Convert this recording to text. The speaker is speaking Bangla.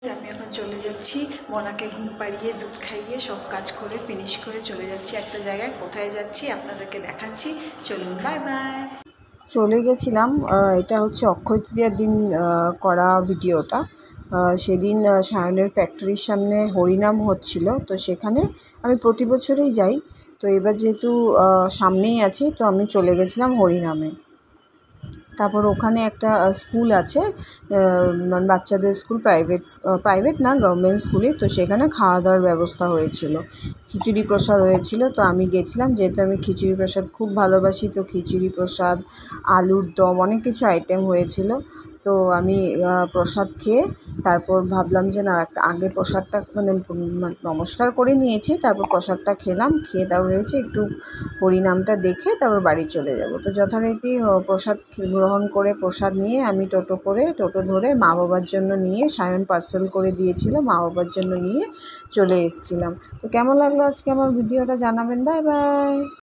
আমি এখন চলে যাচ্ছি মনাকে ঘুম পাড়িয়ে দুধ খাইয়ে সব কাজ করে ফিনিশ করে চলে যাচ্ছি একটা জায়গায়। কোথায় যাচ্ছি আপনাদেরকে দেখাচ্ছি, চলুন বাই বাই। চলে গেছিলাম, এটা হচ্ছে অক্ষয় তৃতীয়ার দিন করা ভিডিওটা। সেদিন সায়নের ফ্যাক্টরির সামনে হরিনাম হচ্ছিল, তো সেখানে আমি প্রতি বছরই যাই। তো এবার যেহেতু সামনেই আছি, তো আমি চলে গেছিলাম হরিনামে। তারপর ওখানে একটা স্কুল আছে, মানে বাচ্চাদের স্কুল, প্রাইভেট না, গভর্নমেন্ট স্কুলে। তো সেখানে খাওয়া দাওয়ার ব্যবস্থা হয়েছিল, খিচুড়ি প্রসাদ হয়েছিল। তো আমি গেছিলাম, যেহেতু আমি খিচুড়ি প্রসাদ খুব ভালোবাসি। তো খিচুড়ি প্রসাদ, আলুর দম, অনেক কিছু আইটেম হয়েছিল। তো আমি প্রসাদ খেয়ে তারপর ভাবলাম যে না, আগে প্রসাদটা মানে নমস্কার করে নিয়েছি, তারপর প্রসাদটা খেলাম। খেয়ে তারপর হয়েছে একটু হরিনামটা দেখে তারপর বাড়ি চলে যাব। তো যথারীতি প্রসাদ গ্রহণ করে প্রসাদ নিয়ে আমি টোটো ধরে মা বাবার জন্য নিয়ে, সায়ন পার্সেল করে দিয়েছিল, মা বাবার জন্য নিয়ে চলে এসেছিলাম। তো কেমন লাগলো আজকে আমার ভিডিওটা জানাবেন। Bye bye.